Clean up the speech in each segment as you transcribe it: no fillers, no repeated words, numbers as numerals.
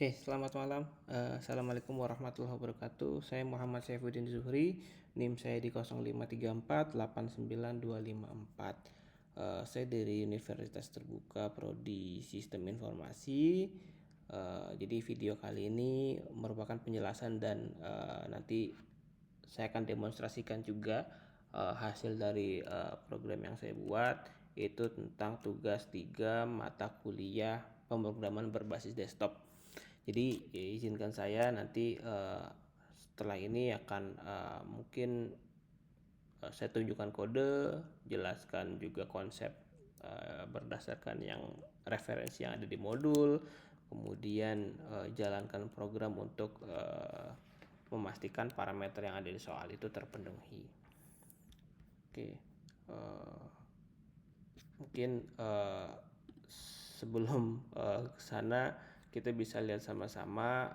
Oke, selamat malam. Assalamualaikum warahmatullahi wabarakatuh. Saya Muhammad Saifuddin Zuhri, NIM saya di 0534899254. Saya dari Universitas Terbuka Prodi Sistem Informasi. Jadi video kali ini merupakan penjelasan dan nanti saya akan demonstrasikan juga hasil dari program yang saya buat, yaitu tentang tugas 3 mata kuliah pemrograman berbasis desktop. Jadi izinkan saya nanti setelah ini akan mungkin saya tunjukkan kode, jelaskan juga konsep berdasarkan yang referensi yang ada di modul, kemudian jalankan program untuk memastikan parameter yang ada di soal itu terpenuhi. Oke, mungkin sebelum ke sana kita bisa lihat sama-sama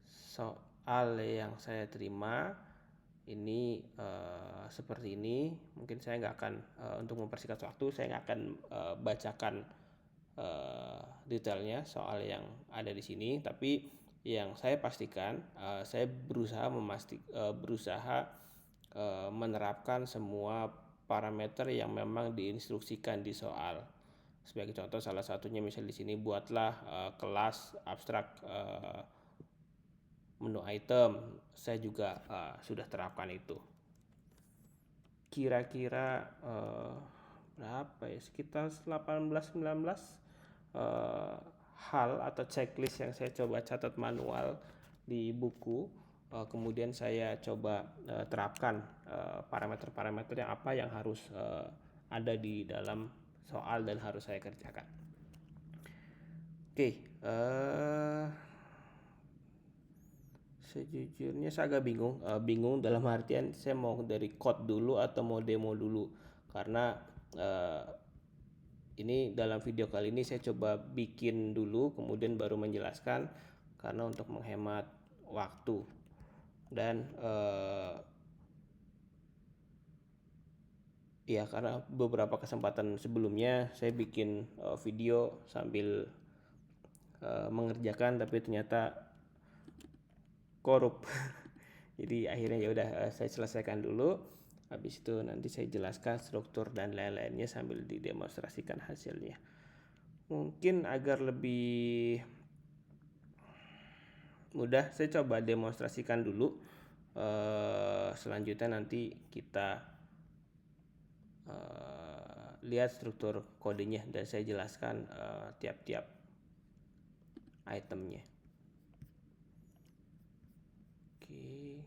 soal yang saya terima ini seperti ini. Mungkin saya nggak akan untuk mempersingkat waktu, saya nggak akan bacakan detailnya soal yang ada di sini, tapi yang saya pastikan saya berusaha menerapkan semua parameter yang memang diinstruksikan di soal. Sebagai contoh, salah satunya misal di sini buatlah kelas abstrak menu item. Saya juga sudah terapkan itu. Kira-kira berapa ya? Sekitar 18-19 hal atau checklist yang saya coba catat manual di buku. Kemudian saya coba terapkan parameter-parameter yang apa yang harus ada di dalam soal dan harus saya kerjakan. Oke, sejujurnya saya agak bingung dalam artian saya mau dari code dulu atau mau demo dulu, karena ini dalam video kali ini saya coba bikin dulu kemudian baru menjelaskan, karena untuk menghemat waktu. Dan ya karena beberapa kesempatan sebelumnya saya bikin video sambil mengerjakan tapi ternyata korup. Jadi akhirnya ya udah saya selesaikan dulu. Habis itu nanti saya jelaskan struktur dan lain-lainnya sambil didemonstrasikan hasilnya. Mungkin agar lebih mudah saya coba demonstrasikan dulu. Selanjutnya nanti kita lihat struktur kodenya dan saya jelaskan tiap-tiap itemnya. Oke.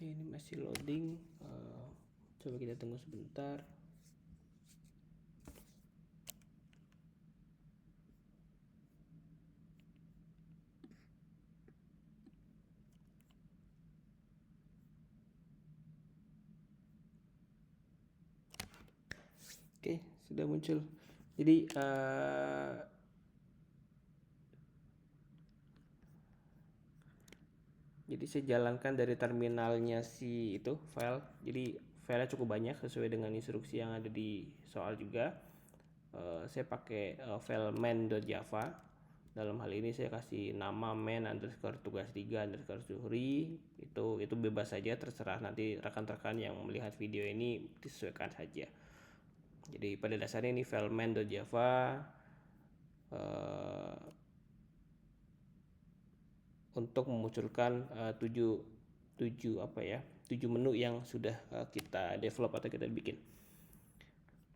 Ini masih loading, coba kita tunggu sebentar. Oke, sudah muncul. Jadi saya jalankan dari terminalnya si itu file. Jadi filenya cukup banyak sesuai dengan instruksi yang ada di soal juga. Saya pakai file main.java. Dalam hal ini saya kasih nama main underscore tugas 3 underscore Zuhri. Itu bebas saja, terserah nanti rekan-rekan yang melihat video ini disesuaikan saja. Jadi pada dasarnya ini file main.java untuk memunculkan 7 7 menu yang sudah kita develop atau kita bikin.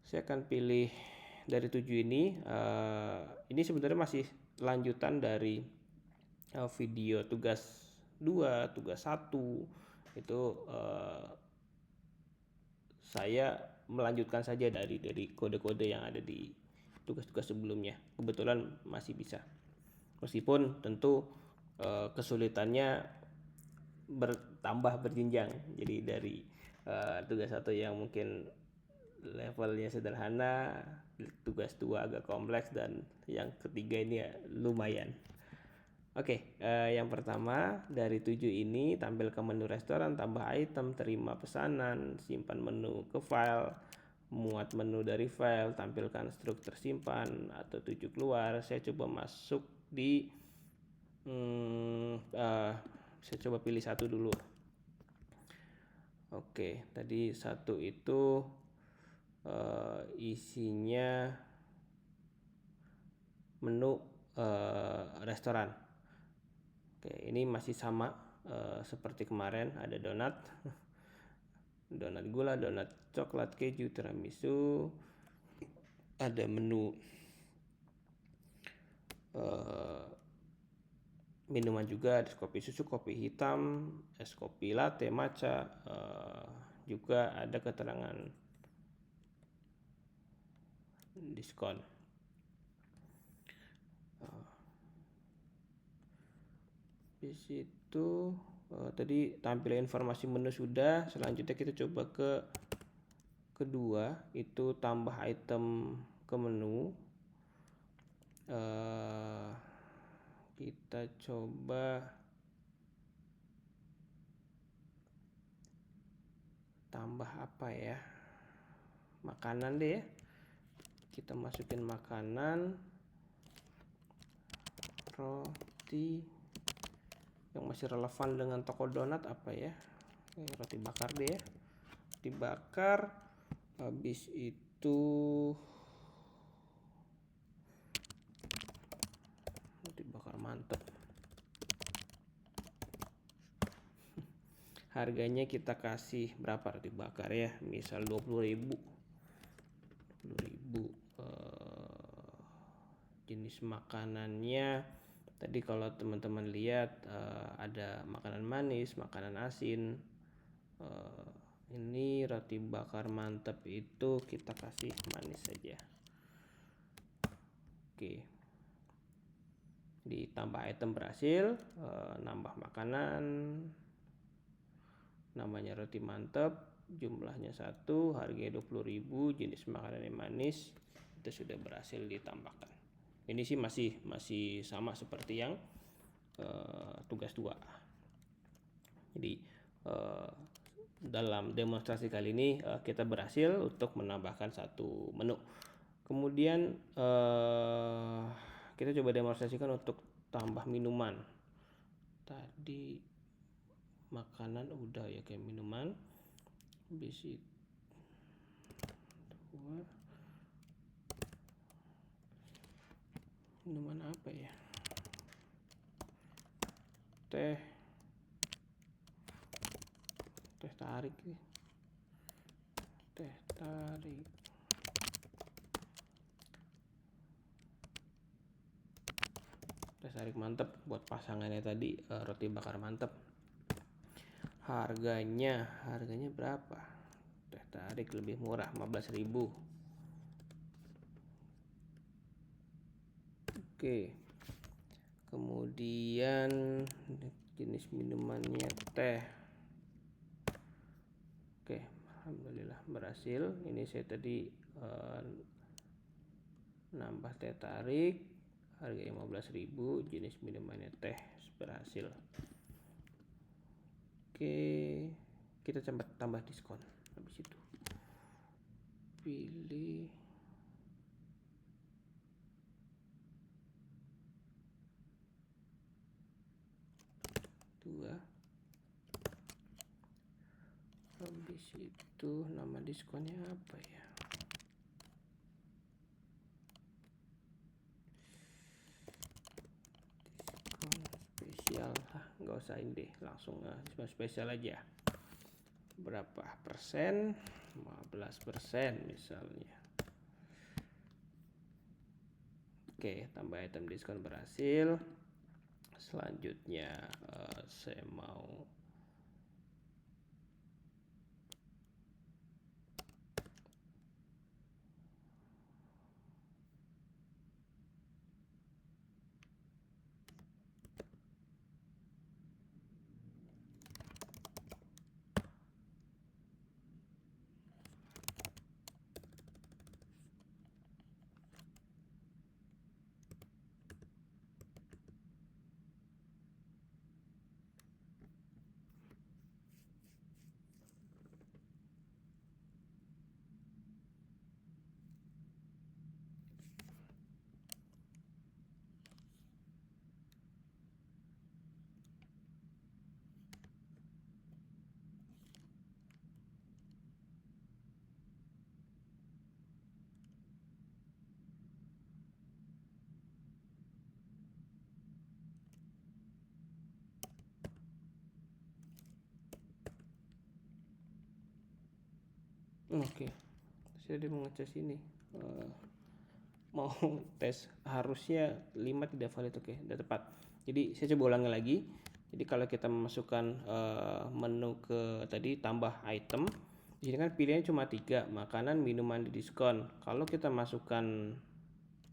Saya akan pilih dari 7 ini. Ini sebenarnya masih lanjutan dari video tugas 2, tugas 1. Itu saya melanjutkan saja dari kode-kode yang ada di tugas-tugas sebelumnya. Kebetulan masih bisa. Meskipun tentu kesulitannya bertambah berjenjang. Jadi dari tugas 1 yang mungkin levelnya sederhana, tugas 2 agak kompleks, dan yang ketiga ini ya lumayan. Oke, yang pertama dari 7 ini, tampilkan menu restoran, tambah item, terima pesanan, simpan menu ke file, muat menu dari file, tampilkan struk tersimpan atau tuju keluar. Saya coba masuk di saya coba pilih 1 dulu. Oke, tadi 1 itu isinya menu restoran. Oke, ini masih sama seperti kemarin, ada donat, donat gula, donat coklat, keju, tiramisu. Ada menu minuman juga, ada kopi susu, kopi hitam, es kopi latte, matcha. Juga ada keterangan diskon. Di situ tadi tampil informasi menu sudah. Selanjutnya kita coba ke kedua, itu tambah item ke menu. Kita coba tambah apa ya, makanan deh ya. Kita masukin makanan, roti yang masih relevan dengan toko donat apa ya, roti bakar deh ya, roti bakar. Habis itu roti bakar mantep. Harganya kita kasih berapa roti bakar ya, misal 20.000. Jenis makanannya tadi kalau teman-teman lihat ada makanan manis, makanan asin. Ini roti bakar mantep itu kita kasih manis saja. Oke, ditambah item berhasil. Nambah makanan, namanya roti mantep, jumlahnya 1, harganya 20.000, jenis makanannya manis. Itu sudah berhasil ditambahkan. Ini sih masih sama seperti yang tugas 2. Jadi dalam demonstrasi kali ini kita berhasil untuk menambahkan 1 menu. Kemudian kita coba demonstrasikan untuk tambah minuman. Tadi makanan udah ya, kayak minuman. Habis itu minuman apa ya, teh tarik nih, teh tarik. Teh tarik mantep buat pasangannya tadi, roti bakar mantep. Harganya berapa? Teh tarik lebih murah, 15.000. Oke. Kemudian jenis minumannya teh. Oke, alhamdulillah berhasil. Ini saya tadi nambah teh tarik, harga 15.000, jenis minumannya teh, berhasil. Oke, kita tambah diskon. Habis itu pilih dua. Habis itu nama diskonnya apa ya? Diskon spesial. Nggak nggak usah ini deh, langsung spesial aja. Berapa persen? 15% misalnya. Oke, tambah item diskon berhasil. Selanjutnya saya mau Oke, saya mau ngecas ini. Mau tes harusnya 5 tidak valid. Oke, udah tepat. Jadi saya coba ulangi lagi. Jadi kalau kita memasukkan menu ke tadi tambah item, di sini kan pilihannya cuma 3, makanan, minuman di diskon. Kalau kita masukkan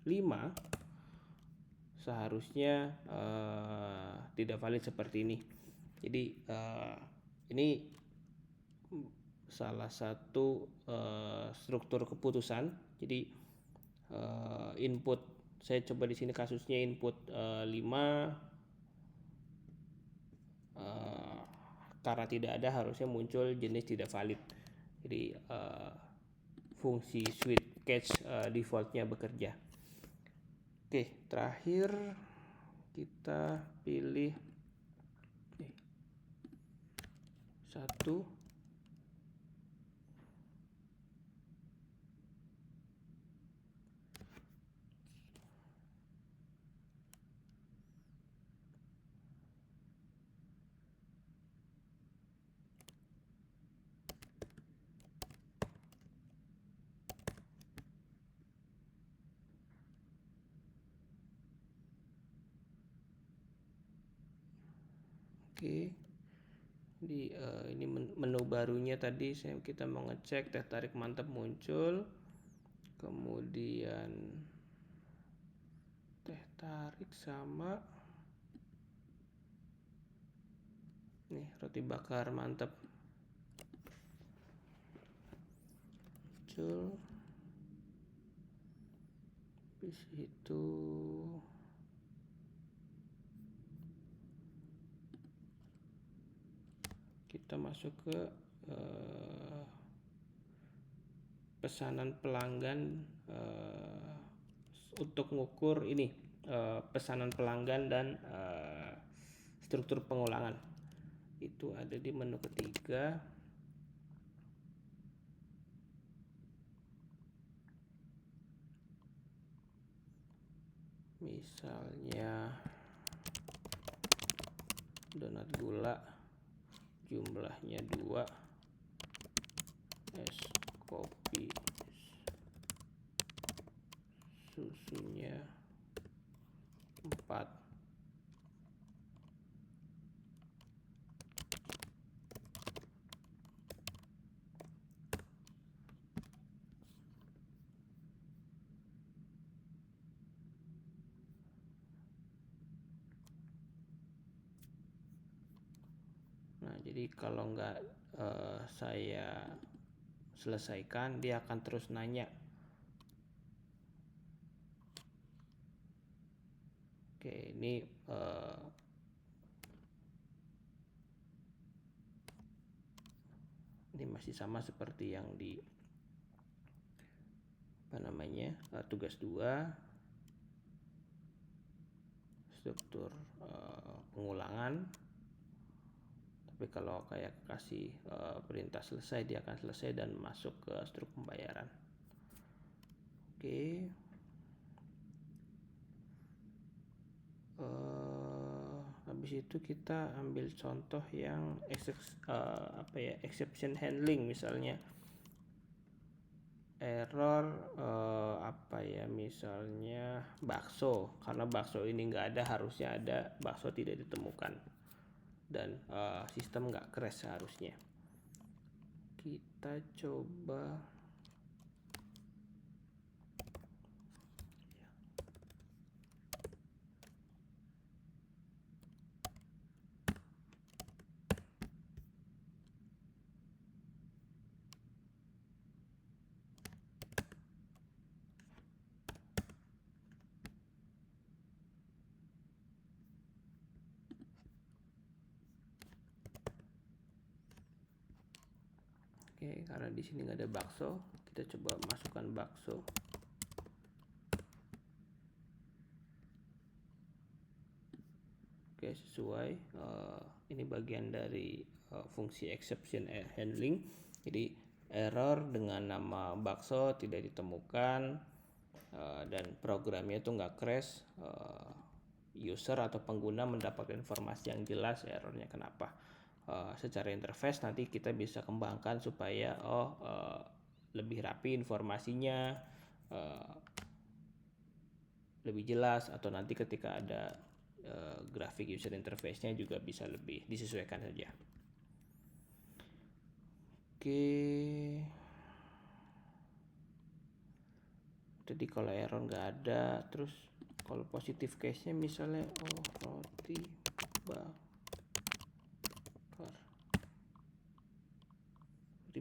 5, seharusnya tidak valid seperti ini. Jadi ini salah satu struktur keputusan. Jadi input, saya coba di sini kasusnya input 5, karena tidak ada harusnya muncul jenis tidak valid. Jadi fungsi switch catch defaultnya bekerja. Oke, terakhir kita pilih 1. Oke, di ini menu barunya tadi kita mau ngecek teh tarik mantap muncul, kemudian teh tarik sama nih roti bakar mantap muncul. Habis itu kita masuk ke pesanan pelanggan untuk mengukur ini pesanan pelanggan dan struktur pengulangan. Itu ada di menu ketiga. Misalnya donat gula jumlahnya 2, es kopi susunya 4. Nah, jadi kalau nggak saya selesaikan, dia akan terus nanya. Oke, ini masih sama seperti yang di tugas 2, struktur pengulangan. Tapi kalau kayak kasih perintah selesai, dia akan selesai dan masuk ke struktur pembayaran. Oke. Habis habis itu kita ambil contoh yang exception handling, misalnya error misalnya bakso, karena bakso ini nggak ada, harusnya ada, bakso tidak ditemukan, dan sistem nggak crash seharusnya. Kita coba karena di sini nggak ada bakso, kita coba masukkan bakso. Sesuai. Ini bagian dari fungsi exception handling. Jadi error dengan nama bakso tidak ditemukan, dan programnya itu nggak crash. User atau pengguna mendapatkan informasi yang jelas errornya kenapa. Secara interface nanti kita bisa kembangkan supaya lebih rapi informasinya, lebih jelas, atau nanti ketika ada grafik user interface-nya juga bisa lebih disesuaikan saja. Jadi kalau error nggak ada, terus kalau positif case-nya misalnya roti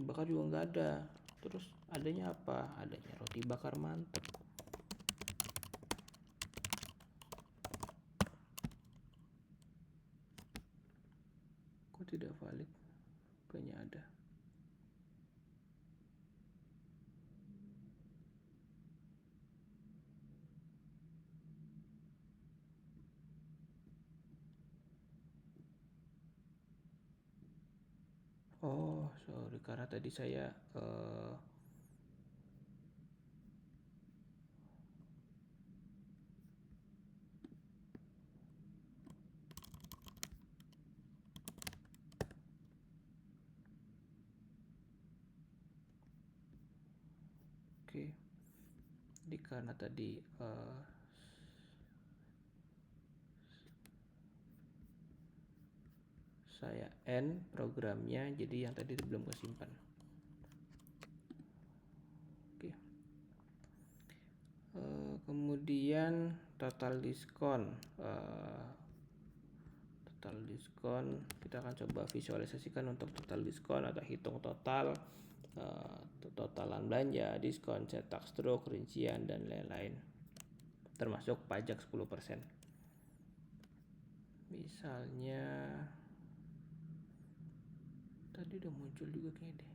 bakar juga nggak ada, terus adanya apa? Adanya roti bakar mantap. Kok tidak valid? Bukannya ada. Oh, sorry, karena tadi saya jadi karena tadi saya end programnya, jadi yang tadi belum kesimpan. Kemudian total diskon. Total diskon kita akan coba visualisasikan untuk total diskon atau hitung total, totalan belanja, diskon, cetak stroke, rincian, dan lain-lain, termasuk pajak 10%. Misalnya tadi udah muncul juga kayaknya deh.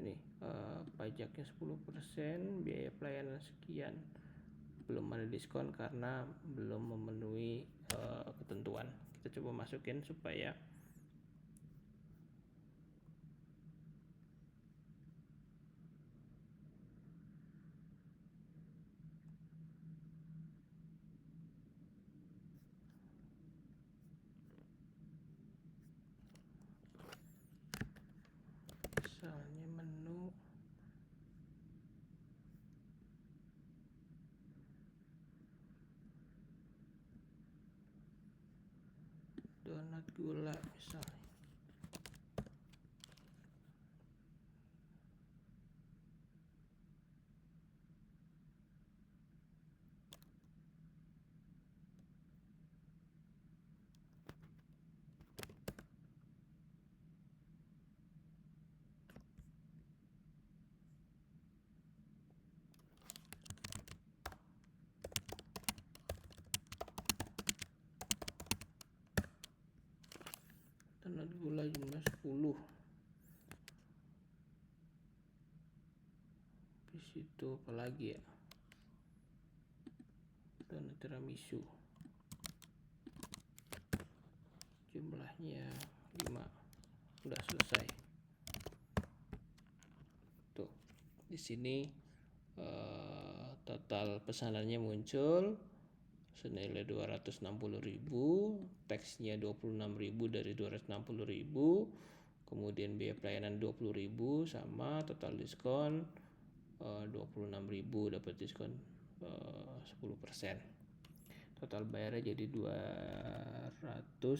Ini pajaknya 10%, biaya pelayanan sekian. Belum ada diskon karena belum memenuhi ketentuan. Kita coba masukin supaya misalnya menu donat gula misalnya. Donat gula jumlah 10. Di situ apalagi ya? Donat tiramisu. Jumlahnya 5. Udah selesai. Tuh. Di sini total pesanannya muncul senilai 260.000, teksnya 26.000 dari 260.000, kemudian biaya pelayanan 20.000 sama total diskon 26.000, dapat diskon 10%. Total bayarnya jadi 280.000.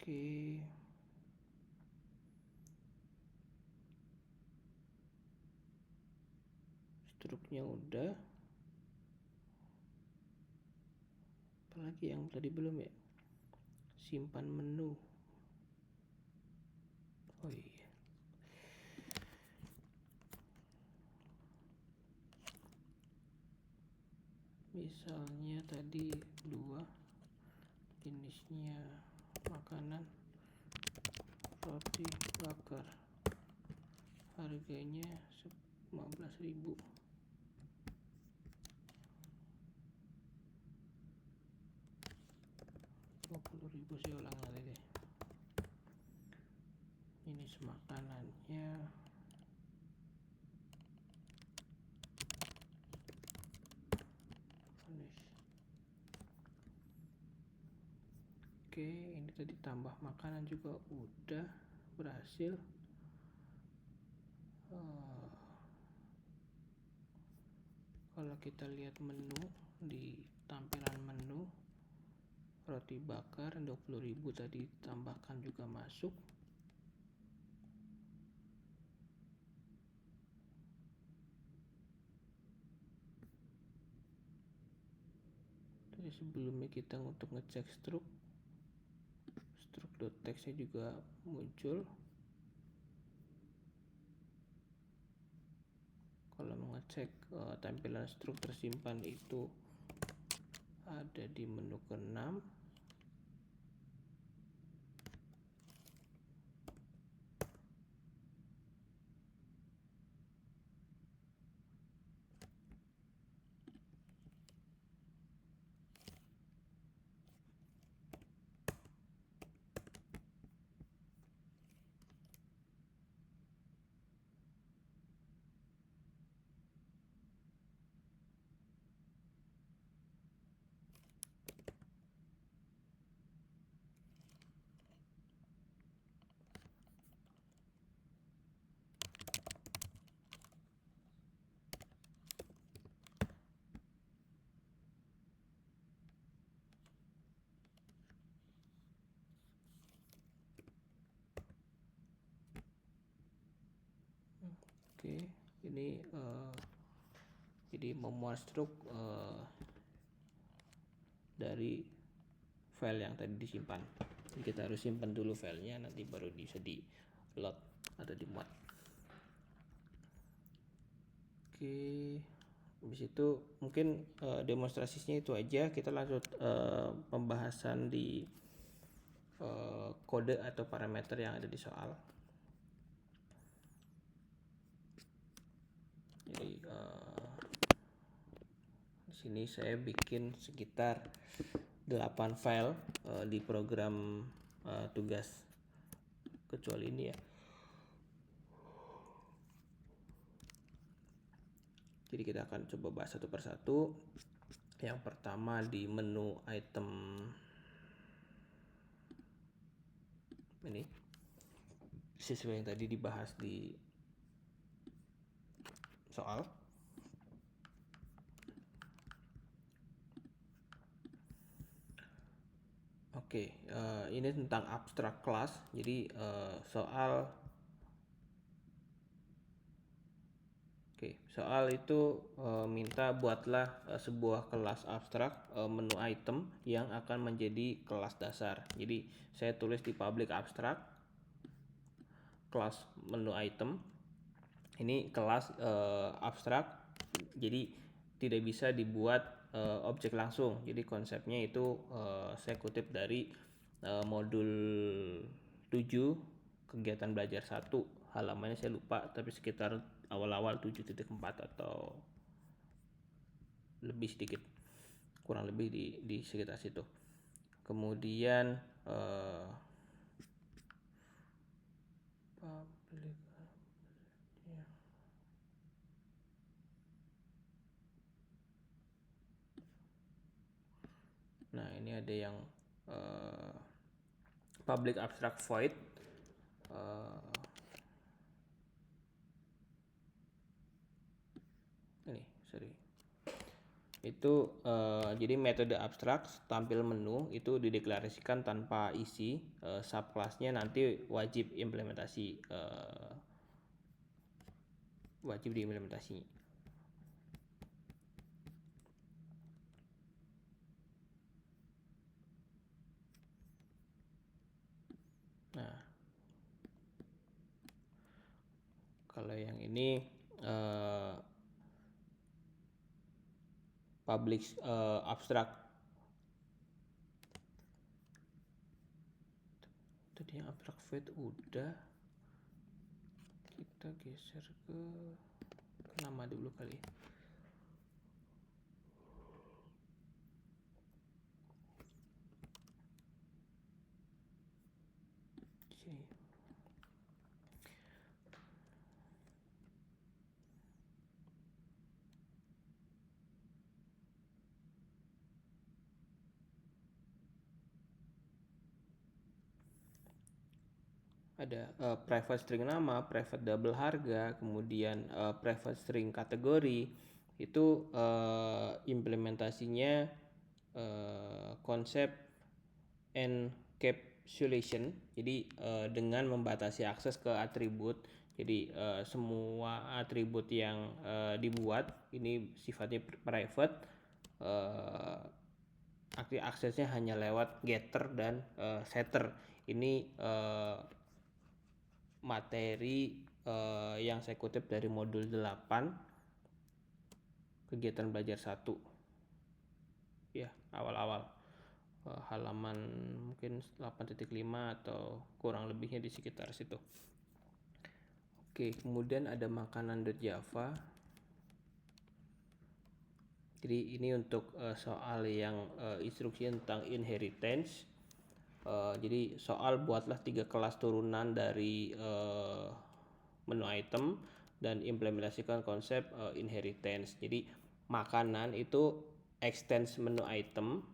Oke. Struknya udah. Apalagi yang tadi belum ya? Simpan menu. Oh iya. Misalnya tadi 2 jenisnya makanan roti bakar, harganya 15.000. 20.000 saya ulang lagi deh. Ini makanannya oke, ini tadi tambah makanan juga udah berhasil. Kalau kita lihat menu, di tampilan menu roti bakar 20.000 tadi tambahkan juga masuk. Tadi sebelumnya kita untuk ngecek struk.txt-nya juga muncul. Kalau mengecek tampilan struk tersimpan itu ada di menu ke-6. Oke, ini jadi memuat struk dari file yang tadi disimpan. Jadi kita harus simpan dulu filenya, nanti baru bisa di load atau dimuat. Oke, habis itu mungkin demonstrasinya itu aja. Kita lanjut pembahasan di kode atau parameter yang ada di soal. Jadi di sini saya bikin sekitar 8 file di program tugas, kecuali ini ya. Jadi kita akan coba bahas satu persatu. Yang pertama di menu item ini, sesuai yang tadi dibahas di soal. Oke, ini tentang abstract class. Jadi soal itu minta buatlah sebuah kelas abstrak menu item yang akan menjadi kelas dasar. Jadi saya tulis di public abstract kelas menu item. Ini kelas abstrak, jadi tidak bisa dibuat objek langsung. Jadi konsepnya itu saya kutip dari modul 7 kegiatan belajar 1, halamannya saya lupa, tapi sekitar awal-awal 7.4 atau lebih sedikit, kurang lebih di sekitar situ. Kemudian public, nah ini ada yang public abstract void. Itu jadi metode abstrak tampil menu itu dideklarasikan tanpa isi, subclassnya nanti wajib diimplementasi. Nah, kalau yang ini public abstract. Tadi yang abstract void udah, kita geser ke nama dulu kali. Ada private string nama, private double harga, kemudian private string kategori. Itu implementasinya konsep encapsulation. Jadi dengan membatasi akses ke atribut. Jadi semua atribut yang dibuat ini sifatnya private. Aksesnya hanya lewat getter dan setter. Ini materi yang saya kutip dari modul 8 kegiatan belajar 1 ya, awal-awal halaman mungkin 8.5 atau kurang lebihnya di sekitar situ. Oke, kemudian ada makanan.java. Jadi ini untuk soal yang instruksi tentang inheritance. Jadi soal buatlah 3 kelas turunan dari menu item dan implementasikan konsep inheritance. Jadi makanan itu extends menu item.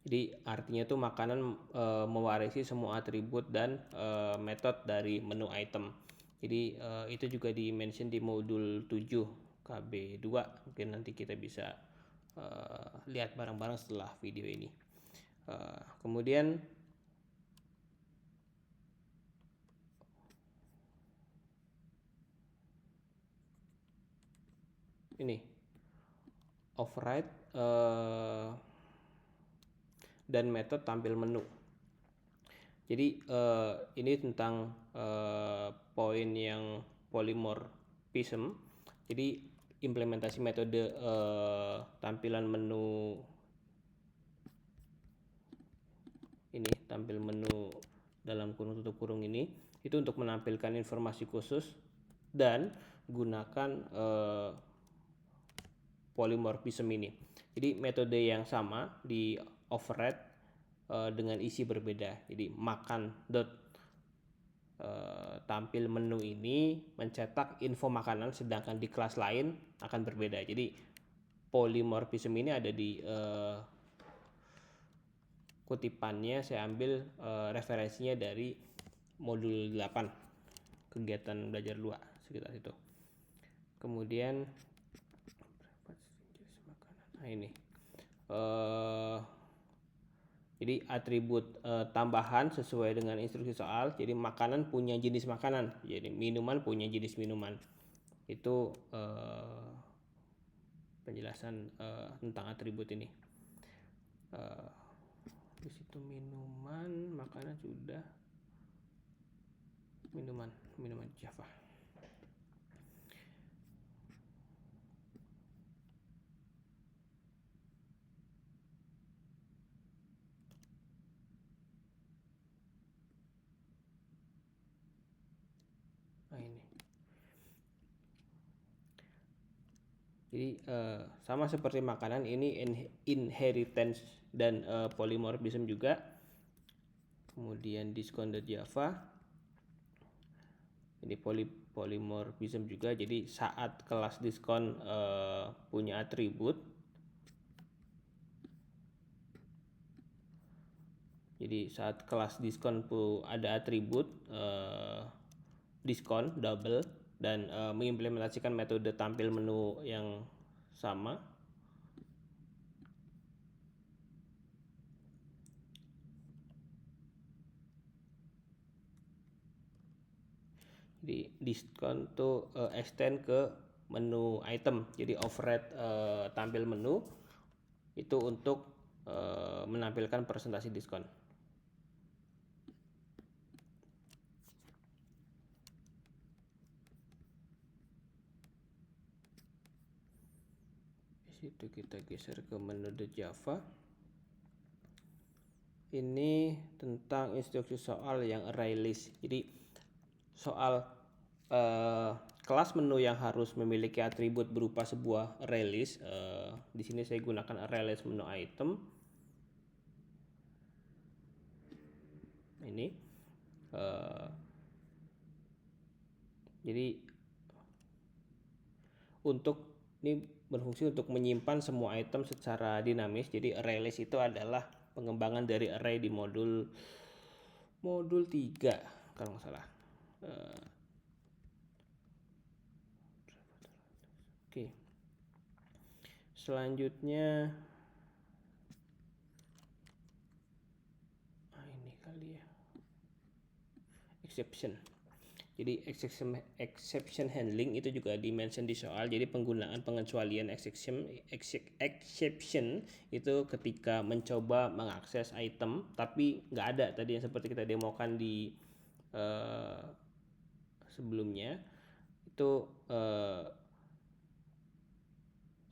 Jadi artinya tuh makanan mewarisi semua atribut dan metode dari menu item. Jadi itu juga di-mention di modul 7 KB2. Mungkin nanti kita bisa lihat bareng-bareng setelah video ini. Kemudian ini override dan metode tampil menu. Jadi ini tentang poin yang polymorphism. Jadi implementasi metode tampilan menu ini, tampil menu dalam kurung tutup kurung ini, itu untuk menampilkan informasi khusus dan gunakan polymorphism ini. Jadi metode yang sama di override dengan isi berbeda. Jadi makan tampil menu ini mencetak info makanan, sedangkan di kelas lain akan berbeda. Jadi polymorphism ini ada di kutipannya saya ambil referensinya dari modul 8 kegiatan belajar 2 sekitar itu. Kemudian nah ini jadi atribut tambahan sesuai dengan instruksi soal. Jadi makanan punya jenis makanan, jadi minuman punya jenis minuman. Itu penjelasan tentang atribut ini. Di situ minuman, makanan sudah, minuman Java. Jadi sama seperti makanan, ini inheritance dan polymorphism juga. Kemudian diskon.java, ini polymorphism juga. Jadi saat kelas diskon punya atribut, jadi saat kelas diskon ada atribut diskon double dan mengimplementasikan metode tampil menu yang sama. Jadi diskon tuh extend ke menu item. Jadi override tampil menu itu untuk menampilkan presentasi diskon. Di situ kita geser ke menu Java. Ini tentang instruksi soal yang array list. Jadi soal kelas menu yang harus memiliki atribut berupa sebuah array list. Di sini saya gunakan array list menu item. Ini jadi ini berfungsi untuk menyimpan semua item secara dinamis. Jadi array list itu adalah pengembangan dari array di modul 3 kalau nggak salah. Oke. Selanjutnya ini kali ya, exception. Jadi exception handling itu juga dimention di soal. Jadi penggunaan pengecualian exception itu ketika mencoba mengakses item tapi nggak ada tadi yang seperti kita demokan di sebelumnya. Itu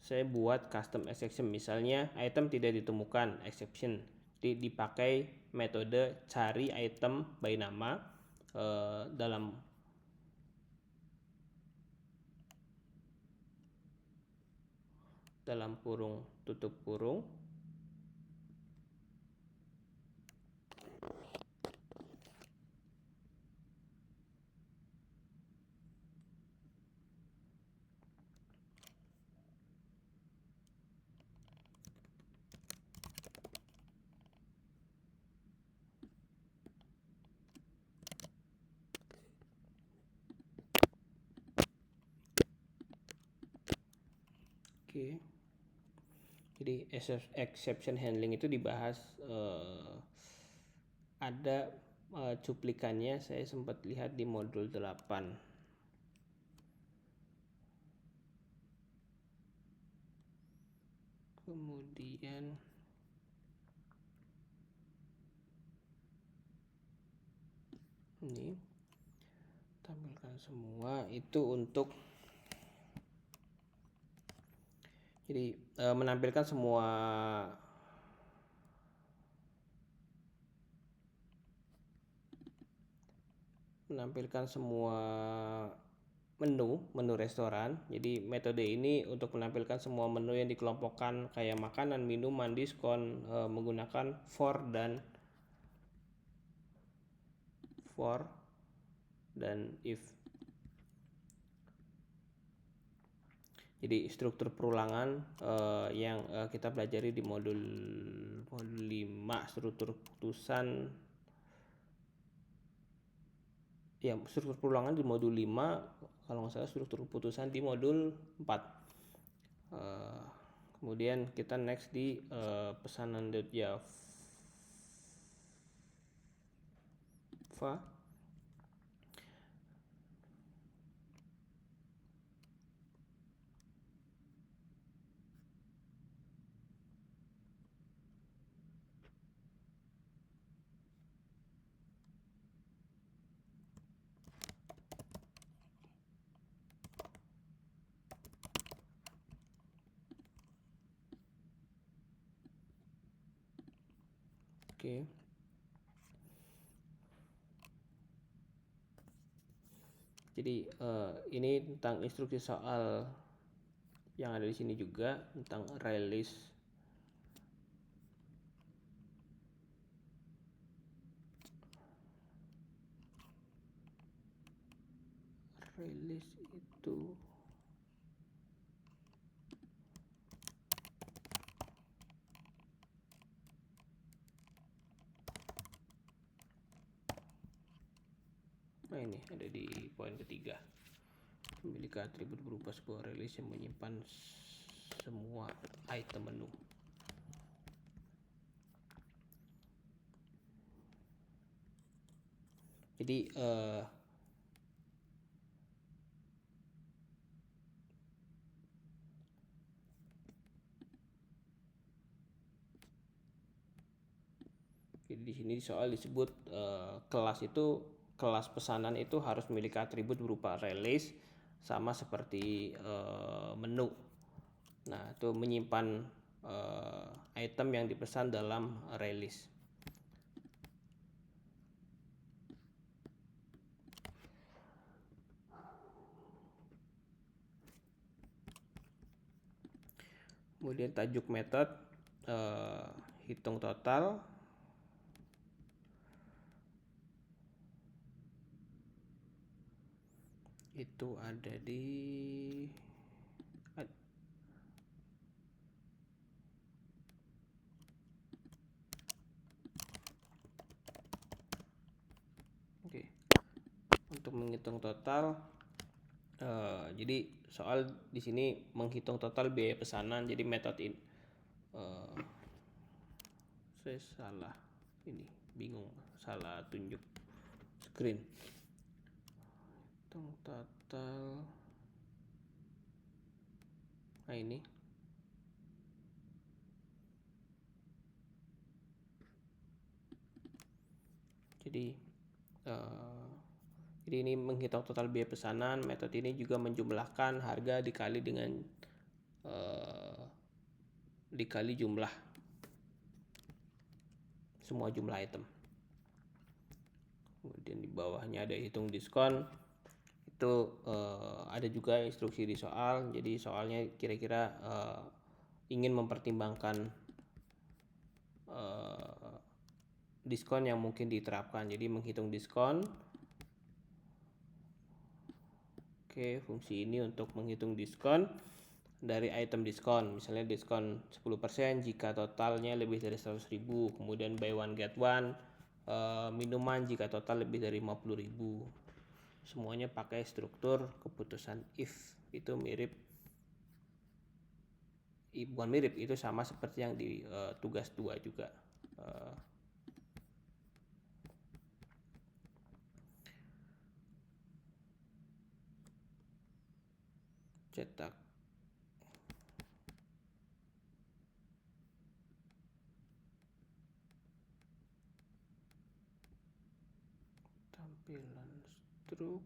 saya buat custom exception. Misalnya item tidak ditemukan, exception. Dipakai metode cari item by nama dalam kurung tutup kurung Oke. Jadi exception handling itu dibahas ada cuplikannya, saya sempat lihat di modul 8. Kemudian ini tampilkan semua itu untuk jadi menampilkan semua menu restoran. Jadi metode ini untuk menampilkan semua menu yang dikelompokkan kayak makanan, minuman, diskon menggunakan for dan if. Jadi struktur perulangan yang kita pelajari di modul 5, struktur keputusan. Ya, struktur perulangan di modul 5, kalau nggak salah struktur keputusan di modul 4. Kemudian kita next di pesanan.java. Oke. Jadi ini tentang instruksi soal yang ada di sini juga tentang release. Release itu ini ada di poin ketiga. Memiliki atribut berupa sebuah release yang menyimpan semua item menu. Jadi di sini soal disebut kelas pesanan itu harus memiliki atribut berupa release sama seperti menu. Nah, itu menyimpan item yang dipesan dalam release. Kemudian tajuk method hitung total. Itu ada di Oke. Untuk menghitung total jadi soal di sini menghitung total biaya pesanan. Jadi metode ini saya salah bingung salah tunjuk screen. Hitung total. Nah, ini jadi ini menghitung total biaya pesanan. Metode ini juga menjumlahkan harga dikali dengan dikali semua jumlah item. Kemudian di bawahnya ada hitung diskon. Itu ada juga instruksi di soal. Jadi soalnya kira-kira ingin mempertimbangkan diskon yang mungkin diterapkan. Jadi menghitung diskon. Oke, fungsi ini untuk menghitung diskon dari item diskon. Misalnya diskon 10% jika totalnya lebih dari 100.000. Kemudian buy one get one minuman jika total lebih dari 50.000. Semuanya pakai struktur keputusan if. Itu bukan mirip, itu sama seperti yang di tugas 2 juga. Cetak tampilan struk.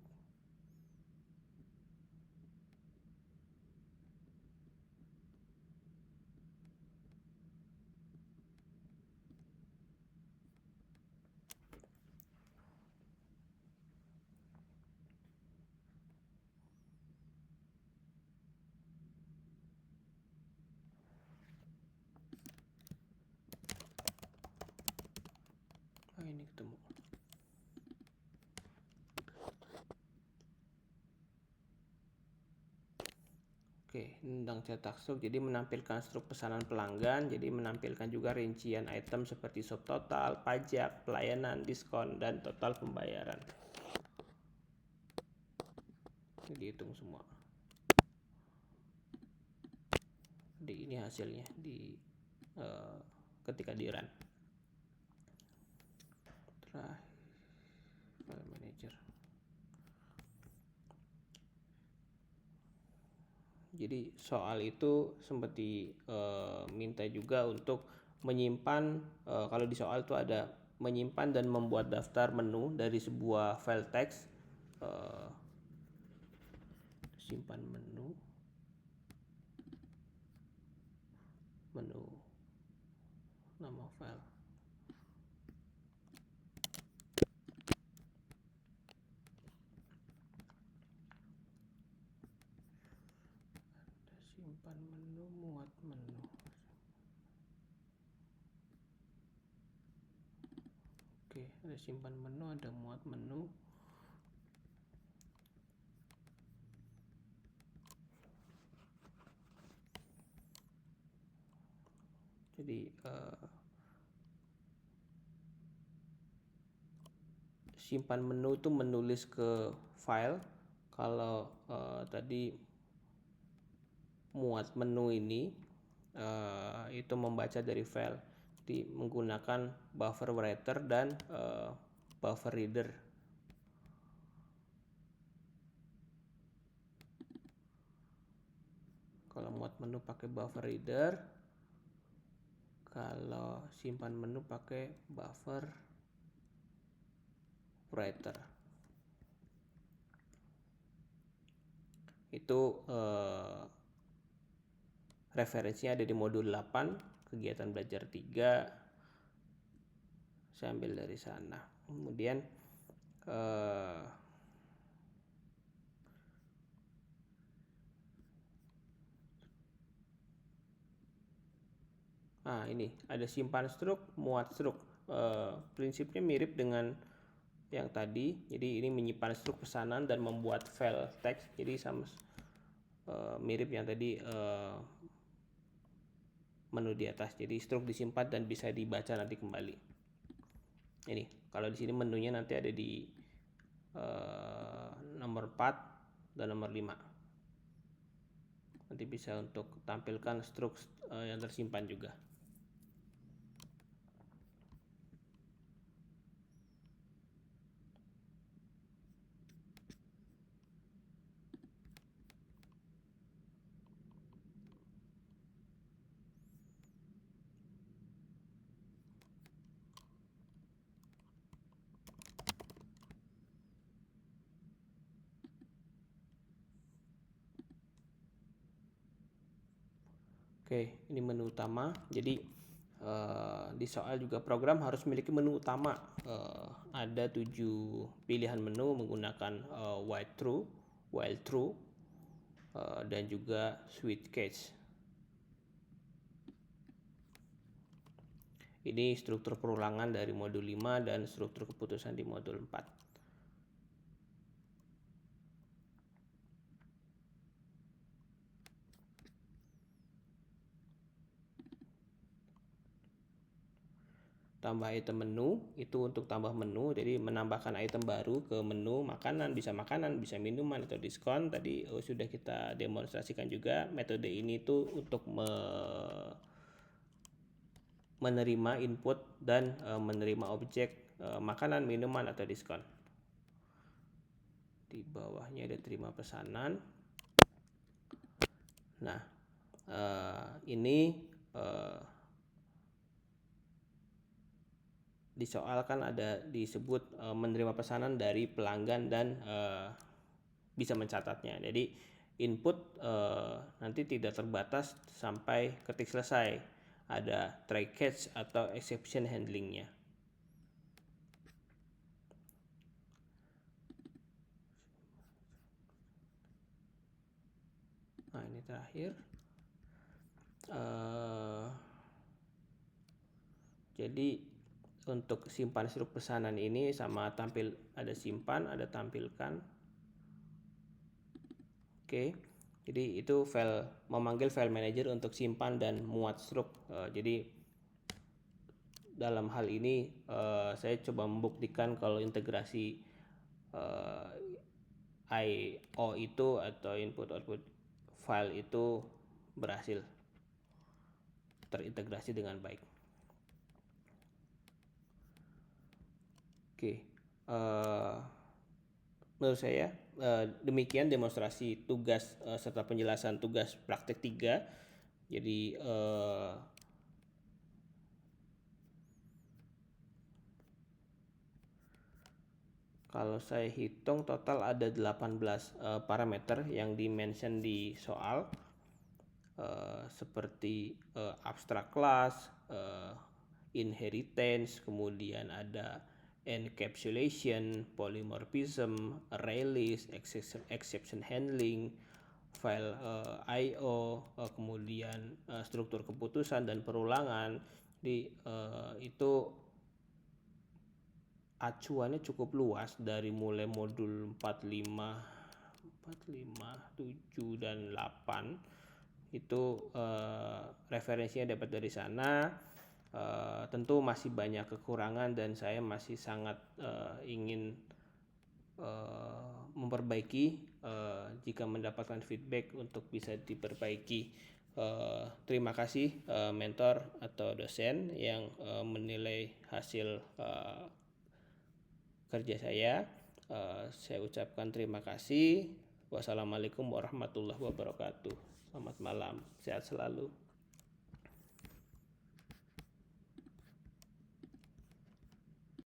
Ini ketemu. Oke, tentang cetak struk. Jadi menampilkan struk pesanan pelanggan. Jadi menampilkan juga rincian item seperti subtotal, pajak, pelayanan, diskon, dan total pembayaran. Dihitung semua. Jadi ini hasilnya ketika di run. File manager. Jadi soal itu sempat diminta juga untuk menyimpan, kalau di soal itu ada menyimpan dan membuat daftar menu dari sebuah file teks. Simpan menu nama file. simpan menu, muat menu. Oke, ada simpan menu, ada muat menu. Jadi simpan menu itu menulis ke file. Kalau tadi muat menu ini itu membaca dari file. Jadi menggunakan buffer writer dan buffer reader. Kalau muat menu pakai buffer reader, kalau simpan menu pakai buffer writer. Itu referensinya ada di modul 8, kegiatan belajar 3. Saya ambil dari sana. Kemudian ini ada simpan struk, muat struk. Prinsipnya mirip dengan yang tadi. Jadi ini menyimpan struk pesanan dan membuat file teks. Jadi sama mirip yang tadi menu di atas. Jadi struk disimpan dan bisa dibaca nanti kembali. Ini kalau di sini menunya nanti ada di nomor 4 dan nomor 5. Nanti bisa untuk tampilkan struk yang tersimpan juga. Oke, ini menu utama. Jadi di soal juga program harus memiliki menu utama. Ada 7 pilihan menu menggunakan while true, dan juga switch case. Ini struktur perulangan dari modul 5 dan struktur keputusan di modul 4. Tambah item menu itu untuk tambah menu, jadi menambahkan item baru ke menu makanan, bisa minuman atau diskon. Tadi sudah kita demonstrasikan juga. Metode ini tuh untuk menerima input dan menerima objek makanan, minuman atau diskon. Di bawahnya ada terima pesanan. Nah, ini di soal kan ada disebut menerima pesanan dari pelanggan dan bisa mencatatnya. Jadi input nanti tidak terbatas sampai ketik selesai. Ada try catch atau exception handlingnya. Nah, ini terakhir. Jadi untuk simpan struk pesanan ini sama tampil, ada simpan, ada tampilkan. Oke, jadi itu file, memanggil file manager untuk simpan dan muat struk. Jadi dalam hal ini saya coba membuktikan kalau integrasi I/O itu atau input output file itu berhasil terintegrasi dengan baik. Oke, menurut saya demikian demonstrasi tugas serta penjelasan tugas praktek 3. Jadi kalau saya hitung total ada 18 parameter yang di-mention di soal, seperti abstract class, inheritance, kemudian ada encapsulation, polymorphism, array list, exception handling, file I/O, kemudian struktur keputusan dan perulangan. Itu acuannya cukup luas dari mulai modul 45, 7 dan 8. Itu referensinya dapat dari sana. Tentu masih banyak kekurangan dan saya masih sangat ingin memperbaiki. Jika mendapatkan feedback untuk bisa diperbaiki. Terima kasih mentor atau dosen yang menilai hasil kerja saya. Saya ucapkan terima kasih. Wassalamualaikum warahmatullahi wabarakatuh. Selamat malam, sehat selalu.